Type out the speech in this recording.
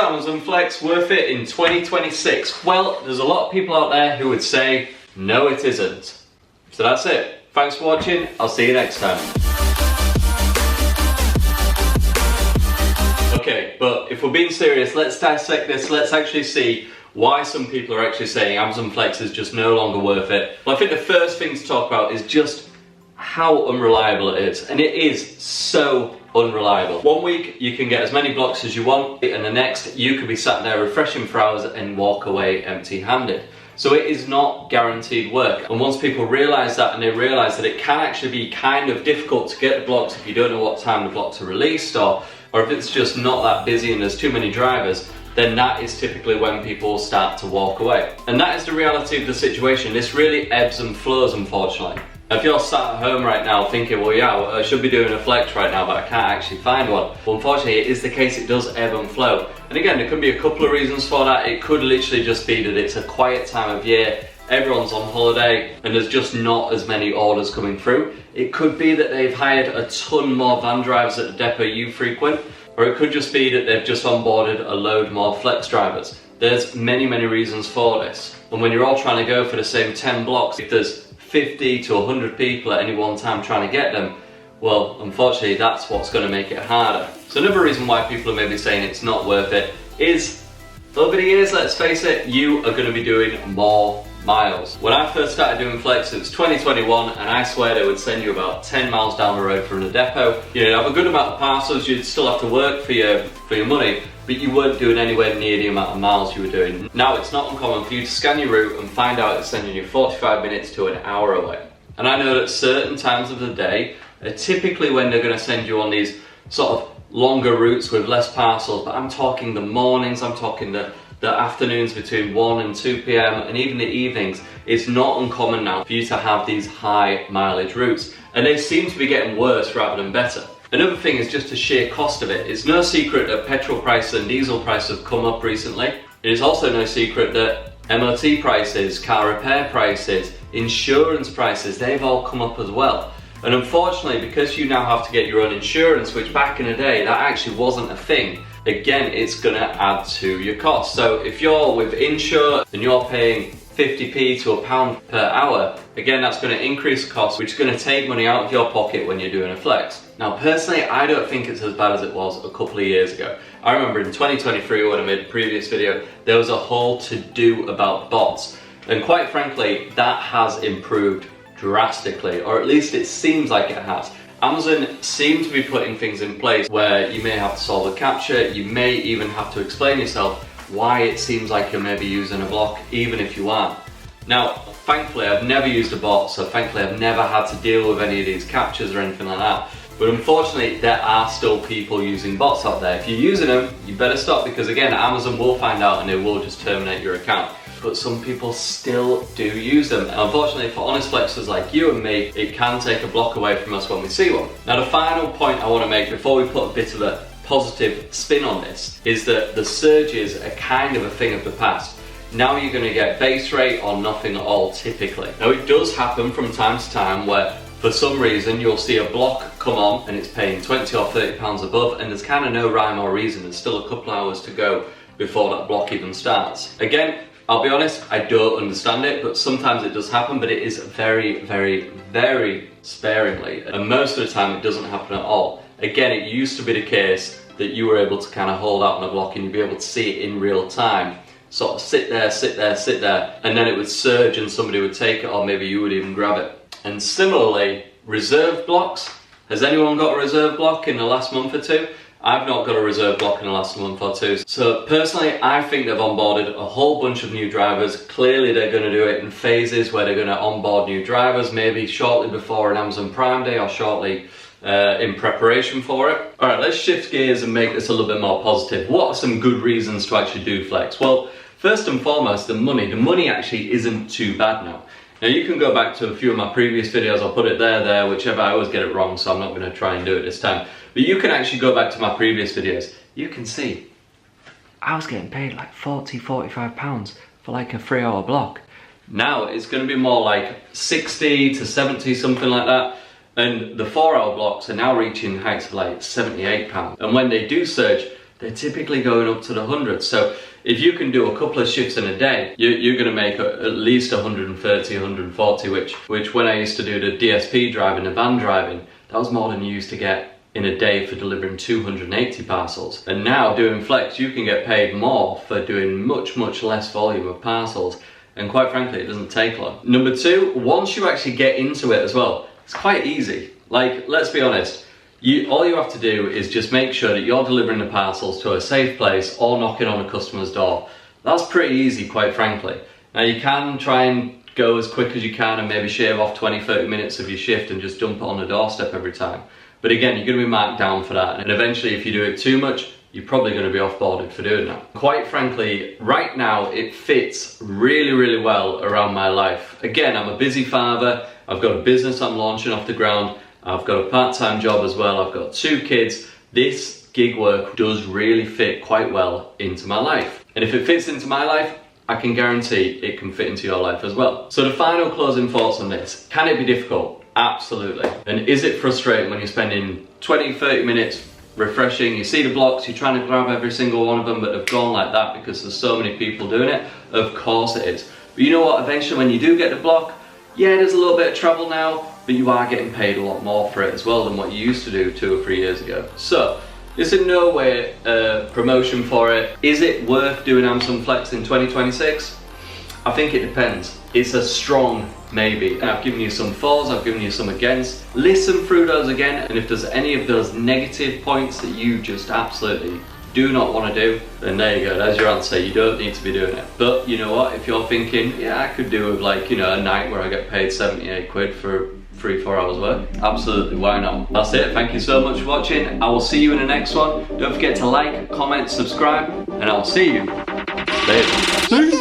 Amazon Flex worth it in 2026? Well, there's a lot of people out there who would say, no it isn't. So that's it. Thanks for watching, I'll see you next time. Okay, but if we're being serious, let's dissect this, let's actually see why some people are actually saying Amazon Flex is just no longer worth it. Well, I think the first thing to talk about is just how unreliable it is, and it is so unreliable. One week you can get as many blocks as you want, and the next you could be sat there refreshing for hours and walk away empty-handed. So it is not guaranteed work, and once people realise that, and they realise that it can actually be kind of difficult to get the blocks if you don't know what time the blocks are released, or if it's just not that busy and there's too many drivers, then that is typically when people start to walk away. And that is the reality of the situation. This really ebbs and flows, unfortunately. If you're sat at home right now thinking, well yeah, I should be doing a flex right now, but I can't actually find one. Well, unfortunately, it is the case, it does ebb and flow. And again, there could be a couple of reasons for that. It could literally just be that it's a quiet time of year, everyone's on holiday, and there's just not as many orders coming through. It could be that they've hired a ton more van drivers at the depot you frequent, or it could just be that they've just onboarded a load more flex drivers. There's many reasons for this. And when you're all trying to go for the same 10 blocks, if there's 50 to 100 people at any one time trying to get them, well, unfortunately, that's what's going to make it harder. So another reason why people are maybe saying it's not worth it is, over the years, let's face it, you are going to be doing more miles. When I first started doing flex, it was 2021, and I swear they would send you about 10 miles down the road from the depot. You'd have a good amount of parcels, you'd still have to work for your money, but you weren't doing anywhere near the amount of miles you were doing. Now it's not uncommon for you to scan your route and find out it's sending you 45 minutes to an hour away. And I know that certain times of the day are typically when they're going to send you on these sort of longer routes with less parcels, but I'm talking the mornings, I'm talking the afternoons between 1 and 2 p.m. and even the evenings. It's not uncommon now for you to have these high mileage routes, and they seem to be getting worse rather than better. Another thing is just the sheer cost of it. It's no secret that petrol prices and diesel prices have come up recently. It is also no secret that MOT prices, car repair prices, insurance prices, they've all come up as well. And unfortunately, because you now have to get your own insurance, which back in the day, that actually wasn't a thing, again, it's gonna add to your cost. So if you're with Insure and you're paying 50p to £1 per hour, again, that's gonna increase the cost, which is gonna take money out of your pocket when you're doing a flex. Now, personally, I don't think it's as bad as it was a couple of years ago. I remember in 2023, when I made a previous video, there was a whole to-do about bots. And quite frankly, that has improved drastically, or at least it seems like it has. Amazon seem to be putting things in place where you may have to solve a captcha, you may even have to explain yourself why it seems like you're maybe using a block, even if you aren't. Now, thankfully, I've never used a bot, so thankfully I've never had to deal with any of these captchas or anything like that. But unfortunately, there are still people using bots out there. If you're using them, you better stop, because again, Amazon will find out and they will just terminate your account. But some people still do use them. And unfortunately, for honest flexers like you and me, it can take a block away from us when we see one. Now, the final point I want to make before we put a bit of a positive spin on this is that the surges are kind of a thing of the past. Now you're going to get base rate or nothing at all, typically. Now, it does happen from time to time where for some reason you'll see a block come on and it's paying 20 or 30 pounds above, and there's kind of no rhyme or reason. There's still a couple hours to go before that block even starts. Again, I'll be honest, I don't understand it, but sometimes it does happen, but it is very sparingly. And most of the time it doesn't happen at all. Again, it used to be the case that you were able to kind of hold out on a block and you'd be able to see it in real time. Sort of sit there, and then it would surge and somebody would take it, or maybe you would even grab it. And similarly, reserve blocks. Has anyone got a reserve block in the last month or two? I've not got a reserve block in the last month or two. So personally, I think they've onboarded a whole bunch of new drivers. Clearly they're going to do it in phases where they're going to onboard new drivers, maybe shortly before an Amazon Prime Day or shortly in preparation for it. Alright, let's shift gears and make this a little bit more positive. What are some good reasons to actually do flex? Well, first and foremost, the money. The money actually isn't too bad now. Now you can go back to a few of my previous videos, I'll put it there, whichever. I always get it wrong, so I'm not going to try and do it this time. But you can actually go back to my previous videos. You can see, I was getting paid like 40, 45 pounds for like a 3-hour block. Now it's going to be more like 60 to 70, something like that. And the 4-hour blocks are now reaching heights of like 78 pounds. And when they do surge, they're typically going up to the hundreds. So if you can do a couple of shifts in a day, you're going to make at least 130, 140, which when I used to do the DSP driving, the van driving, that was more than you used to get in a day for delivering 280 parcels. And now doing flex, you can get paid more for doing much less volume of parcels. And quite frankly, it doesn't take long. Number two, once you actually get into it as well, it's quite easy. Like, let's be honest, all you have to do is just make sure that you're delivering the parcels to a safe place or knocking on a customer's door. That's pretty easy, quite frankly. Now you can try and go as quick as you can and maybe shave off 20-30 minutes of your shift and just dump it on the doorstep every time. But again, you're going to be marked down for that, and eventually if you do it too much, you're probably going to be off-boarded for doing that. Quite frankly, right now it fits really well around my life. Again, I'm a busy father, I've got a business I'm launching off the ground, I've got a part-time job as well, I've got 2 kids. This gig work does really fit quite well into my life. And if it fits into my life, I can guarantee it can fit into your life as well. So the final closing thoughts on this, can it be difficult? Absolutely. And is it frustrating when you're spending 20-30 minutes refreshing, you see the blocks, you're trying to grab every single one of them, but they've gone like that because there's so many people doing it? Of course it is. But you know what, eventually when you do get the block, yeah, there's a little bit of trouble now, but you are getting paid a lot more for it as well than what you used to do 2 or 3 years ago. So, it's in no way a promotion for it. Is it worth doing Amazon Flex in 2026? I think it depends. It's a strong maybe. And I've given you some fors, I've given you some against. Listen through those again, and if there's any of those negative points that you just absolutely do not want to do, then there you go, there's your answer. You don't need to be doing it. But you know what, if you're thinking, yeah, I could do with, like, you know, a night where I get paid 78 quid for 3-4 hours work, absolutely, why not? That's it. Thank you so much for watching. I will see you in the next one. Don't forget to like, comment, subscribe, and I'll see you later.